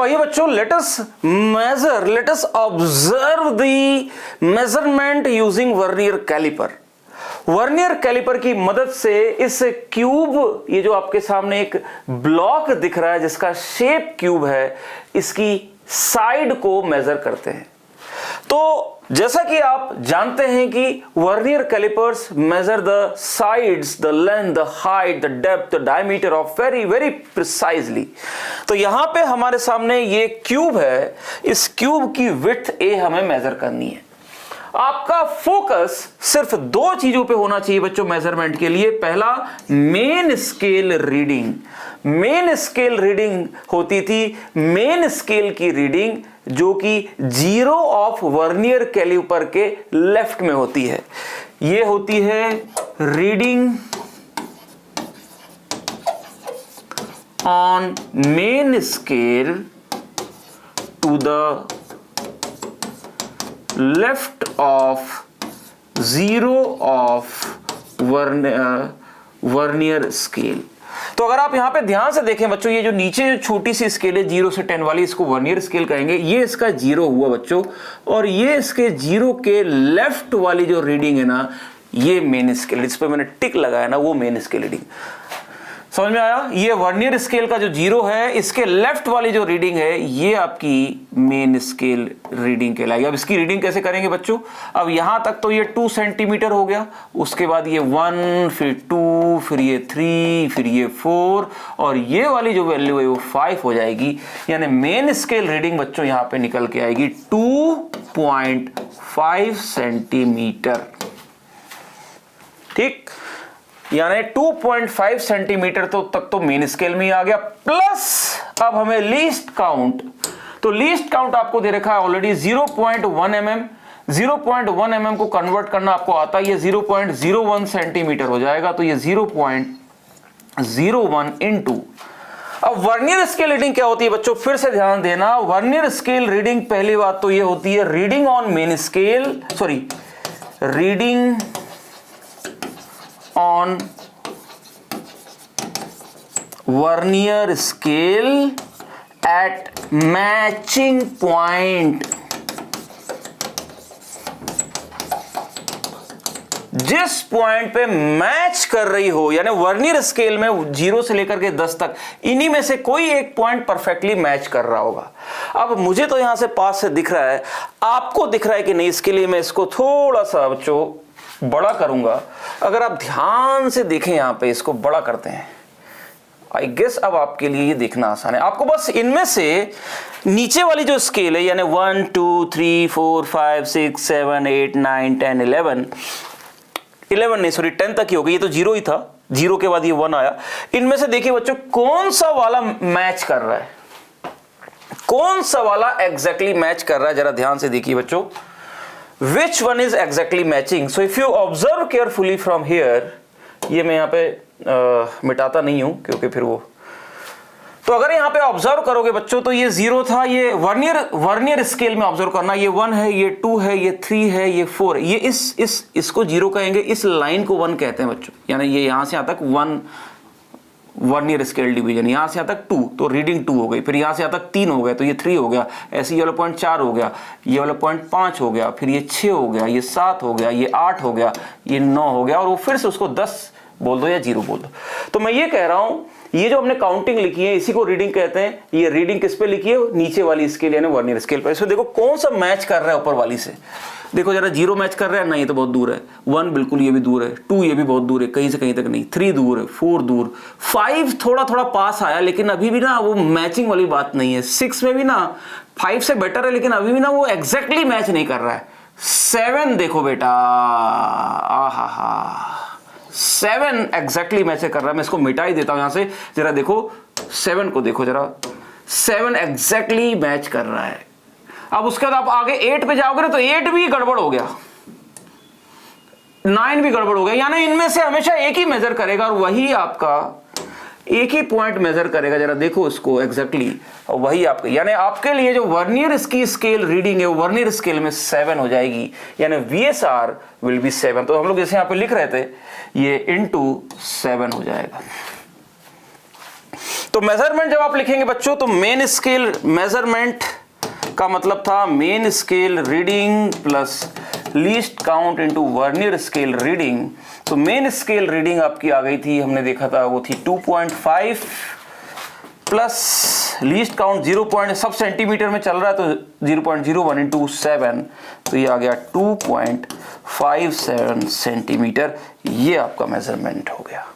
तो आइए बच्चों, let us observe the measurement using vernier caliper. Vernier caliper की मदद से इस क्यूब, ये जो आपके सामने एक ब्लॉक दिख रहा है जिसका शेप क्यूब है, इसकी साइड को मेजर करते हैं। तो जैसा कि आप जानते हैं कि vernier calipers measure the sides, the length, the height, the depth, the diameter of very very precisely. तो यहां पे हमारे सामने ये क्यूब है, इस क्यूब की विड्थ ए हमें मेजर करनी है। आपका फोकस सिर्फ दो चीजों पे होना चाहिए बच्चों मेजरमेंट के लिए। पहला, main scale reading. Main scale reading होती थी मेन स्केल की रीडिंग जो कि जीरो ऑफ वर्नियर कैलिपर के लेफ्ट में होती है। ये होती है reading on main scale to the left of zero of vernier scale. तो अगर आप यहां पे ध्यान से देखें बच्चों, ये जो नीचे जो छोटी सी स्केल है 0 से 10 वाली, इसको वर्नियर स्केल कहेंगे। ये इसका 0 हुआ बच्चों, और ये इसके 0 के लेफ्ट वाली जो रीडिंग है ना, ये मेन स्केल, इस पे मैंने टिक लगाया ना, वो मेन स्केल रीडिंग। समझ में आया? ये वर्नियर स्केल का जो 0 है, इसके लेफ्ट वाली जो रीडिंग है, ये आपकी मेन स्केल रीडिंग कहलाएगी। अब इसकी रीडिंग कैसे करेंगे बच्चों? अब यहां तक तो ये 2 सेंटीमीटर हो गया, उसके बाद ये 1, फिर 2, फिर ये 3, फिर ये 4, और ये वाली जो वैल्यू है वो 5 हो जाएगी। यानी मेन स्केल रीडिंग बच्चों यहां पे निकल के आएगी 2.5 सेंटीमीटर। ठीक, यानी 2.5 सेंटीमीटर तक तो मेन स्केल में ही आ गया। प्लस अब हमें लीस्ट काउंट, तो लीस्ट काउंट आपको दे रखा है ऑलरेडी 0.1 mm। 0.1 mm को कन्वर्ट करना आपको आता है, ये 0.01 सेंटीमीटर हो जाएगा। तो ये 0.01 इंटू, अब वर्नियर स्केल रीडिंग क्या होती है बच्चों, फिर से ध्यान देना। वर्नियर स्केल रीडिंग पहली बात तो ये होती है reading on main scale, sorry, reading on vernier scale at matching point। जिस पॉइंट पे मैच कर रही हो, यानी वर्नियर स्केल में 0 से लेकर के 10 तक, इन्हीं में से कोई एक पॉइंट परफेक्टली मैच कर रहा होगा। अब मुझे तो यहां से पास से दिख रहा है, आपको दिख रहा है कि नहीं, इसके लिए मैं इसको थोड़ा सा बच्चों बड़ा करूंगा। अगर आप ध्यान से देखें, यहां पे इसको बड़ा करते हैं, आई गेस अब आपके लिए ये देखना आसान है। आपको बस इनमें से नीचे वाली जो स्केल है, यानी 1 2 3 4 5 6 7 8 9 10 11 नहीं, सॉरी 10 तक ही हो गई, ये तो 0 ही था, 0 के बाद ये 1 आया। इनमें से देखिए बच्चों कौन सा वाला मैच कर रहा है, कौन सा वाला एग्जैक्टली मैच कर रहा है, जरा ध्यान से देखिए बच्चों। Which one is exactly matching? So if you observe carefully from here, ये मैं यहाँ पे मिटाता नहीं हूं क्योंकि फिर वो, तो अगर यहाँ पे ऑब्जर्व करोगे बच्चों तो ये 0 था, ये वर्नियर स्केल में ऑब्जर्व करना, ये 1 है, ये 2 है, ये 3 है, ये 4 है, ये इसको 0 कहेंगे, इस लाइन को 1 कहते हैं बच्चों। यानी ये यहां से यहां तक 1 वर्नियर स्केल डिवीजन, यहां से यहां तक 2, तो रीडिंग 2 हो गई, फिर यहां से यहां तक 3 हो गया, तो ये 3 हो गया, ऐसे ये वाला पॉइंट 4 हो गया, ये वाला पॉइंट 5 हो गया, फिर ये 6 हो गया, ये 7 हो गया, ये 8 हो गया, ये 9 हो गया, और वो फिर से उसको 10 बोल दो या 0 बोल दो। तो मैं ये कह रहा हूं, ये जो हमने काउंटिंग लिखी है इसी को रीडिंग कहते हैं। ये रीडिंग किस पे लिखी है? नीचे वाली स्केल यानी वर्नियर स्केल पर। इसमें देखो कौन सा मैच कर रहा है ऊपर वाली से, देखो जरा 0 मैच कर रहा है, नहीं, ये तो बहुत दूर है। 1 बिल्कुल ये भी दूर है, 2 ये भी बहुत दूर है, कहीं से कहीं तक नहीं, 3 दूर है, 4 दूर, 5 थोड़ा थोड़ा पास आया, लेकिन अभी भी ना वो मैचिंग वाली बात नहीं है। 6 में भी ना 5 से बेटर है, लेकिन अभी भी ना वो एग्जैक्टली मैच नहीं कर रहा है। 7 देखो बेटा, आहा 7 एग्जैक्टली मैच कर रहा है। मैं इसको मिटा ही देता हूं यहां से, जरा देखो 7 को देखो जरा, 7 एग्जैक्टली मैच कर रहा है। अब उसके बाद आप आगे 8 पे जाओगे ना, तो 8 भी गड़बड़ हो गया, 9 भी गड़बड़ हो गया। यानी इनमें से हमेशा एक ही मेजर करेगा, और वही आपका एक ही पॉइंट मेजर करेगा। जरा देखो इसको एग्जैक्टली, और वही आपका, यानी आपके लिए जो वर्नियर की स्केल रीडिंग है वो वर्नियर स्केल में 7 हो जाएगी, यानी VSR विल बी 7। तो हम लोग जैसे यहां पे लिख रहे थे, ये इंटू 7 हो जाएगा। तो मेजरमेंट जब आप लिखेंगे बच्चों तो मेन स्केल मेजरमेंट का मतलब था main scale reading plus least count into vernier scale reading. तो मेन स्केल रीडिंग आपकी आ गई थी, हमने देखा था वो थी 2.5 प्लस लीस्ट काउंट 0. सब सेंटीमीटर में चल रहा है तो 0.01 इंटू 7, तो ये आ गया 2.57 सेंटीमीटर। ये आपका मेजरमेंट हो गया।